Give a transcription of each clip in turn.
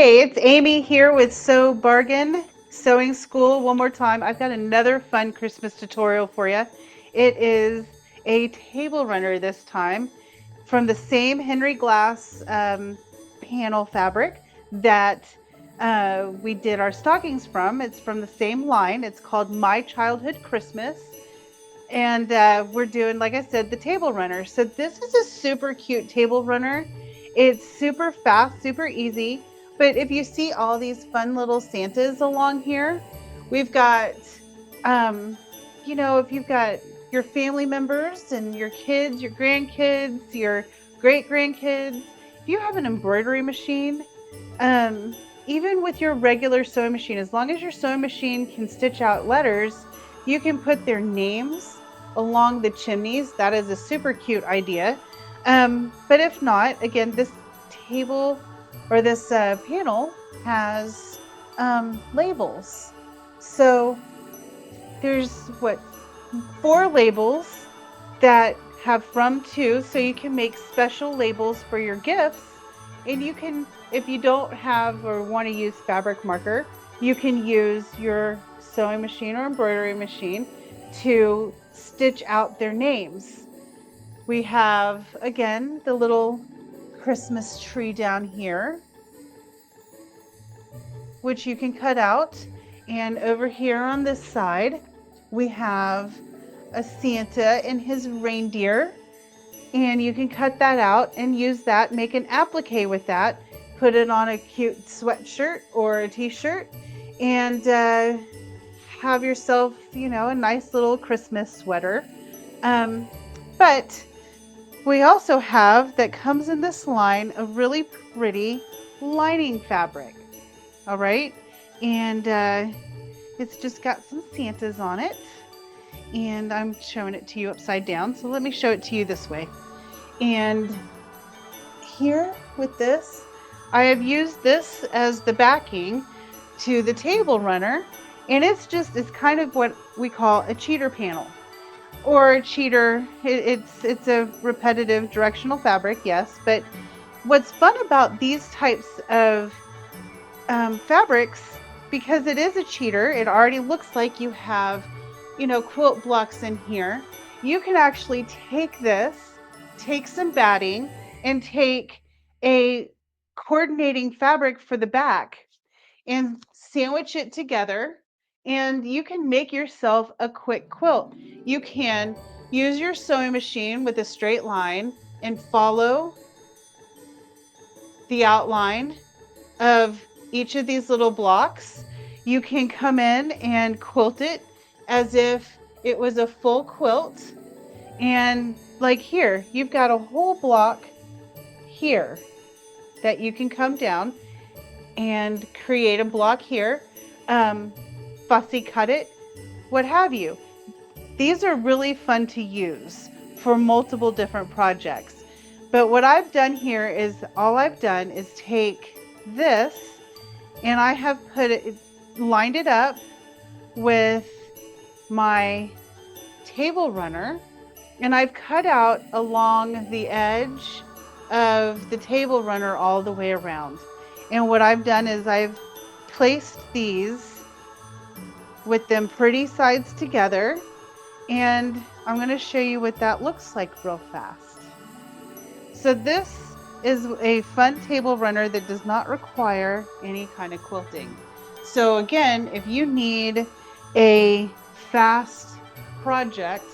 Hey, it's Amy here with Sew Bargain Sewing School. One more time, I've got another fun Christmas tutorial for you. It is a table runner this time from the same Henry Glass panel fabric that we did our stockings from. It's from the same line. It's called My Childhood Christmas. And we're doing, like I said, the table runner. So this is a super cute table runner. It's super fast, super easy. But if you see all these fun little Santas along here, we've got, um, if you've got your family members and your kids, your grandkids, your great grandkids, if you have an embroidery machine, um, even with your regular sewing machine, as long as your sewing machine can stitch out letters, you can put their names along the chimneys. That is a super cute idea. But if not, again, this table or this panel has labels. So there's what, 4 labels that have from to, so you can make special labels for your gifts. And you can, if you don't have or want to use fabric marker, you can use your sewing machine or embroidery machine to stitch out their names. We have, again, the little Christmas tree down here, which you can cut out. And over here on this side, we have a Santa and his reindeer. And you can cut that out and use that, make an applique with that, put it on a cute sweatshirt or a t-shirt, and have yourself, a nice little Christmas sweater. But we also have, that comes in this line, a really pretty lining fabric. All right. And it's just got some Santas on it. And I'm showing it to you upside down. So let me show it to you this way. And here with this, I have used this as the backing to the table runner. And it's kind of what we call a cheater panel. Or a cheater, it's a repetitive directional fabric, yes. But what's fun about these types of fabrics, because it is a cheater, it already looks like you have, quilt blocks in here. You can actually take this, take some batting, and take a coordinating fabric for the back and sandwich it together, and you can make yourself a quick quilt. You can use your sewing machine with a straight line and follow the outline of each of these little blocks. You can come in and quilt it as if it was a full quilt. And like here, you've got a whole block here that you can come down and create a block here, fussy cut it, what have you. These are really fun to use for multiple different projects. But what I've done here is, all I've done is take this and I have lined it up with my table runner, and I've cut out along the edge of the table runner all the way around. And what I've done is I've placed these with them pretty sides together, and I'm going to show you what that looks like real fast. So this is a fun table runner that does not require any kind of quilting. So again, if you need a fast project,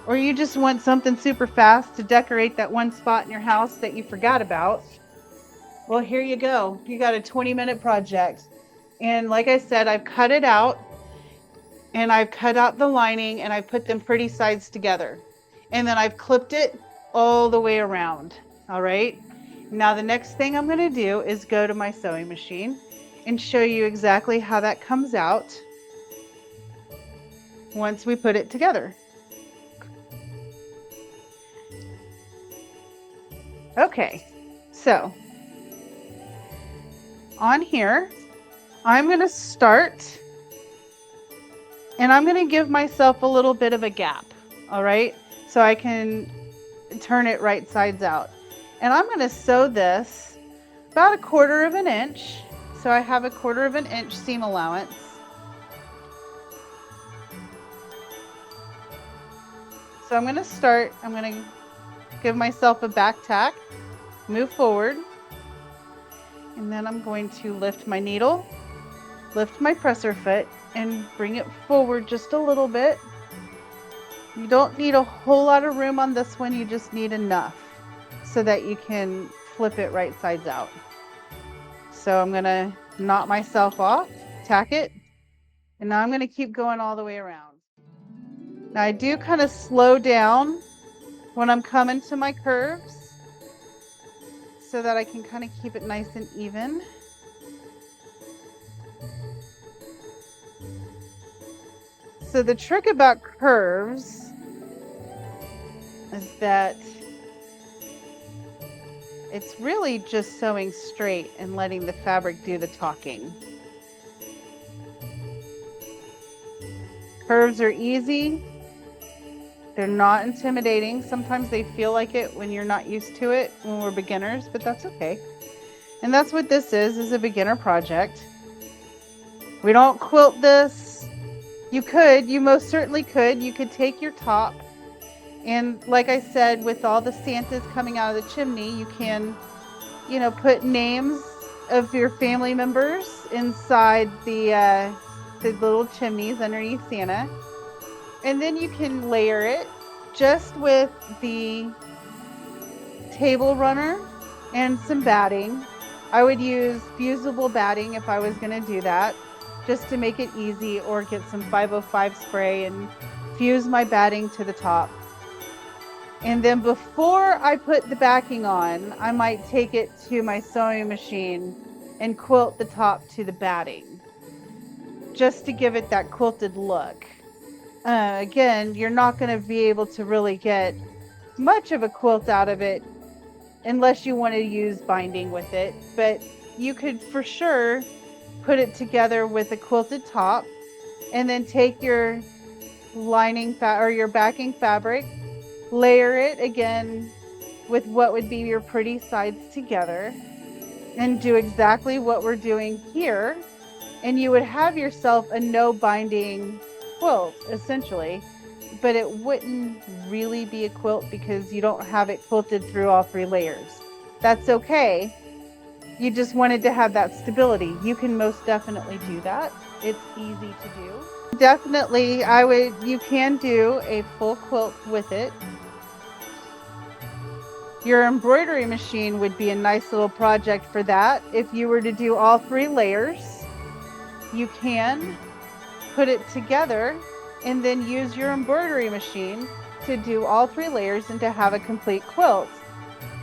or you just want something super fast to decorate that one spot in your house that you forgot about, well, here you go. You got a 20-minute project. And like I said, I've cut it out, and I've cut out the lining, and I put them pretty sides together. And then I've clipped it all the way around. All right. Now the next thing I'm going to do is go to my sewing machine and show you exactly how that comes out once we put it together. Okay, so on here, I'm going to start, and I'm going to give myself a little bit of a gap, all right, so I can turn it right sides out. And I'm going to sew this about a 1/4 of an inch. So I have a 1/4 of an inch seam allowance. So I'm going to give myself a back tack, move forward, and then I'm going to lift my needle, lift my presser foot, and bring it forward just a little bit. You don't need a whole lot of room on this one, you just need enough so that you can flip it right sides out. So I'm going to knot myself off, tack it, and now I'm going to keep going all the way around. Now I do kind of slow down when I'm coming to my curves so that I can kind of keep it nice and even. So the trick about curves is that it's really just sewing straight and letting the fabric do the talking. Curves are easy. They're not intimidating. Sometimes they feel like it when you're not used to it, when we're beginners, but that's okay. And that's what this is a beginner project. We don't quilt this. You most certainly could. You could take your top, and like I said, with all the Santas coming out of the chimney, you can, put names of your family members inside the little chimneys underneath Santa. And then you can layer it just with the table runner and some batting. I would use fusible batting if I was going to do that, just to make it easy, or get some 505 spray and fuse my batting to the top. And then before I put the backing on, I might take it to my sewing machine and quilt the top to the batting, just to give it that quilted look. Again, you're not going to be able to really get much of a quilt out of it unless you want to use binding with it, but you could for sure put it together with a quilted top, and then take your lining or your backing fabric, layer it again with what would be your pretty sides together, and do exactly what we're doing here, and you would have yourself a no binding quilt essentially. But it wouldn't really be a quilt because you don't have it quilted through all 3 layers. That's okay. You just wanted to have that stability. You can most definitely do that. It's easy to do. Definitely, you can do a full quilt with it. Your embroidery machine would be a nice little project for that. If you were to do all 3 layers, you can put it together and then use your embroidery machine to do all 3 layers and to have a complete quilt.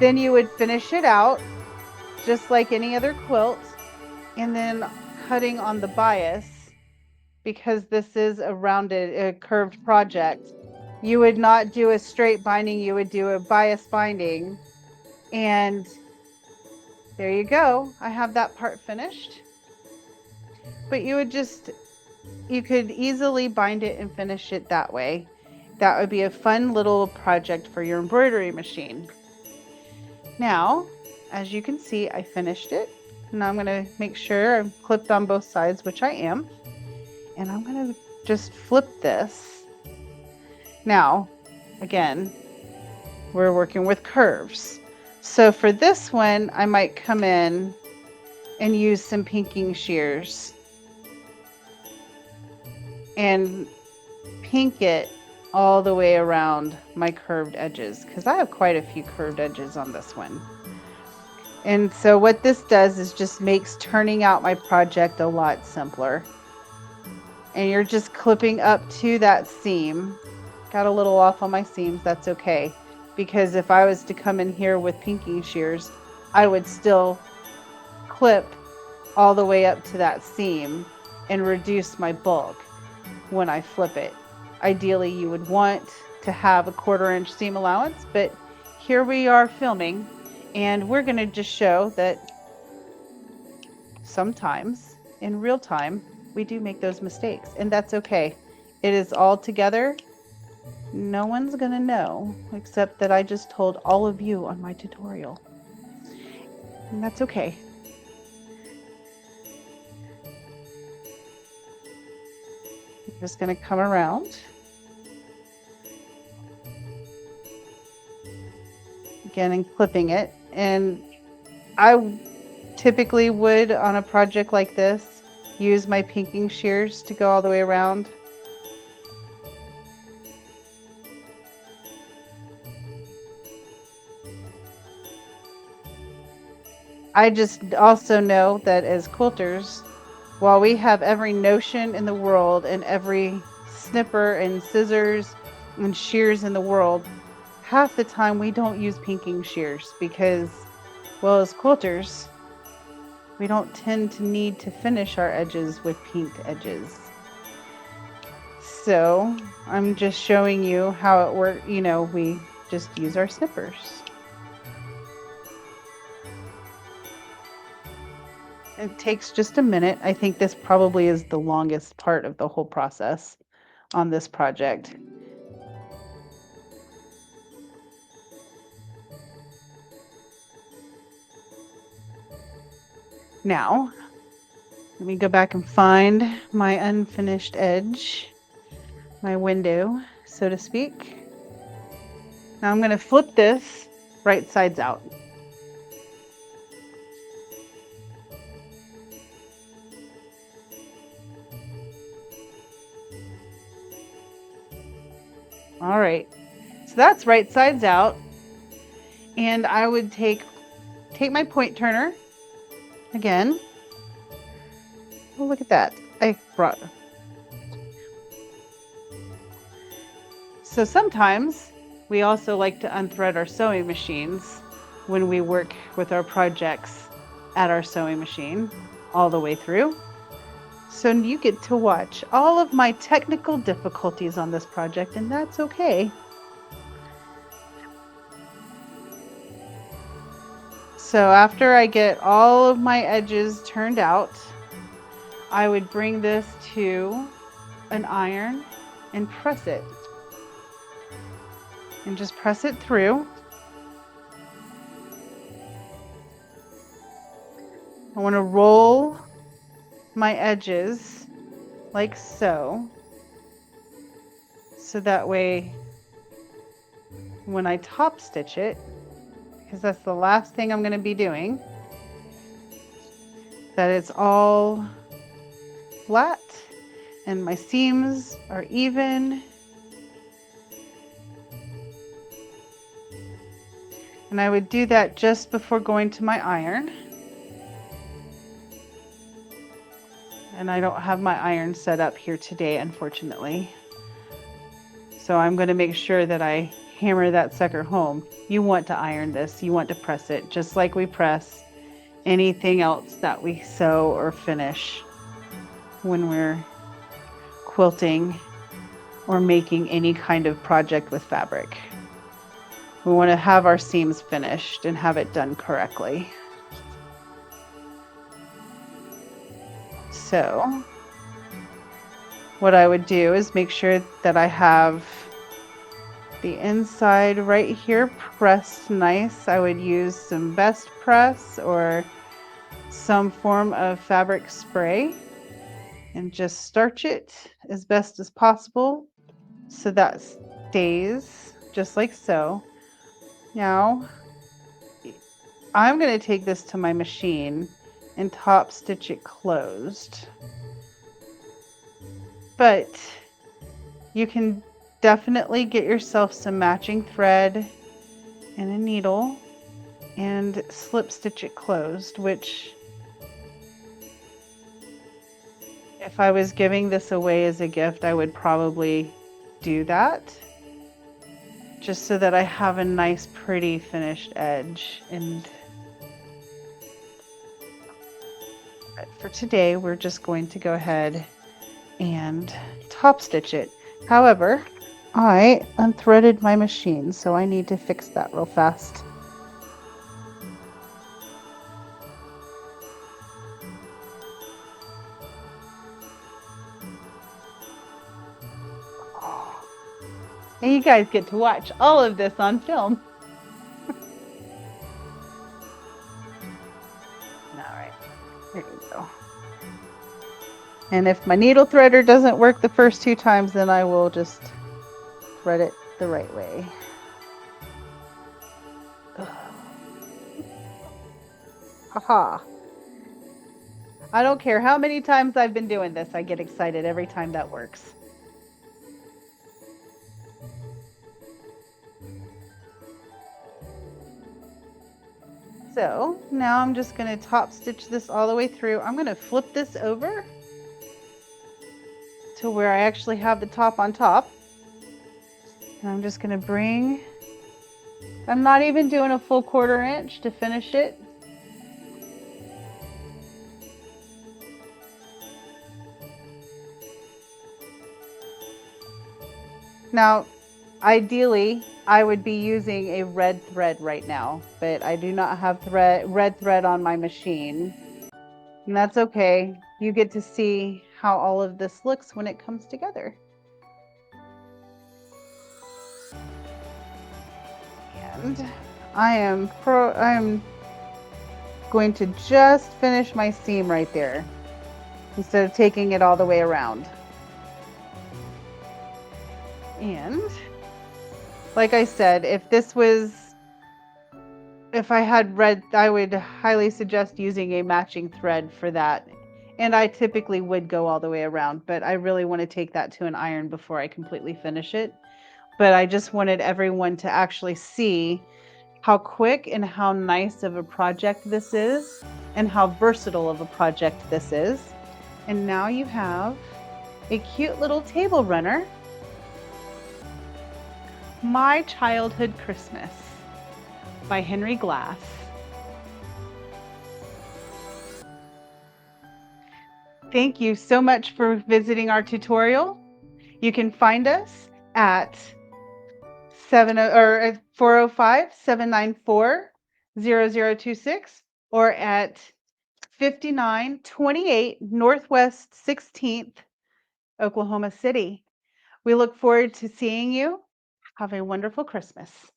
Then you would finish it out just like any other quilt, and then cutting on the bias, because this is a curved project. You would not do a straight binding, you would do a bias binding, and there you go. I have that part finished. But you could easily bind it and finish it that way. That would be a fun little project for your embroidery machine. Now, as you can see, I finished it. Now I'm going to make sure I'm clipped on both sides, which I am. And I'm going to just flip this. Now, again, we're working with curves. So for this one, I might come in and use some pinking shears and pink it all the way around my curved edges, because I have quite a few curved edges on this one. And so what this does is just makes turning out my project a lot simpler. And you're just clipping up to that seam. Got a little off on my seams, that's okay, because if I was to come in here with pinking shears, I would still clip all the way up to that seam and reduce my bulk when I flip it. Ideally, you would want to have a 1/4 inch seam allowance, but here we are filming, and we're going to just show that sometimes in real time we do make those mistakes, and that's okay. It is all together. No one's going to know except that I just told all of you on my tutorial, and that's okay. just going to come around. Again, and clipping it. And I typically would, on a project like this, use my pinking shears to go all the way around. I just also know that as quilters, while we have every notion in the world and every snipper and scissors and shears in the world, half the time we don't use pinking shears because, well, as quilters, we don't tend to need to finish our edges with pinked edges. So I'm just showing you how it works. You know, we just use our snippers. It takes just a minute. I think this probably is the longest part of the whole process on this project. Now, let me go back and find my unfinished edge, my window, so to speak. Now I'm going to flip this right sides out. All right, so that's right sides out. And I would take my point turner again. Oh, look at that. I brought. So sometimes we also like to unthread our sewing machines when we work with our projects at our sewing machine all the way through. So you get to watch all of my technical difficulties on this project, and that's okay. So after I get all of my edges turned out, I would bring this to an iron and press it. And just press it through. I want to roll my edges like so. So that way, when I top stitch it, because that's the last thing I'm going to be doing, that it's all flat and my seams are even. And I would do that just before going to my iron. And I don't have my iron set up here today, unfortunately. So I'm going to make sure that I hammer that sucker home. You want to iron this, you want to press it just like we press anything else that we sew or finish when we're quilting or making any kind of project with fabric. We want to have our seams finished and have it done correctly. So what I would do is make sure that I have the inside right here pressed nice. I would use some best press or some form of fabric spray and just starch it as best as possible so that stays just like so. Now I'm going to take this to my machine and top stitch it closed. But you can definitely get yourself some matching thread and a needle and slip stitch it closed, which if I was giving this away as a gift, I would probably do that just so that I have a nice pretty finished edge. And for today, we're just going to go ahead and top stitch it. However, I unthreaded my machine, so I need to fix that real fast. And you guys get to watch all of this on film. All right, here we go. And if my needle threader doesn't work the first 2 times, then I will just thread it the right way. Haha. I don't care how many times I've been doing this, I get excited every time that works. So now I'm just going to top stitch this all the way through. I'm going to flip this over to where I actually have the top on top. And I'm just going to I'm not even doing a full 1/4 inch to finish it. Now, ideally, I would be using a red thread right now, but I do not have red thread on my machine. And that's okay. You get to see how all of this looks when it comes together. And I am going to just finish my seam right there instead of taking it all the way around. And like I said, if I had red, I would highly suggest using a matching thread for that. And I typically would go all the way around, but I really want to take that to an iron before I completely finish it. But I just wanted everyone to actually see how quick and how nice of a project this is and how versatile of a project this is. And now you have a cute little table runner. My Childhood Christmas by Henry Glass. Thank you so much for visiting our tutorial. You can find us at 405-794-0026 or at 5928 Northwest 16th, Oklahoma City. We look forward to seeing you. Have a wonderful Christmas.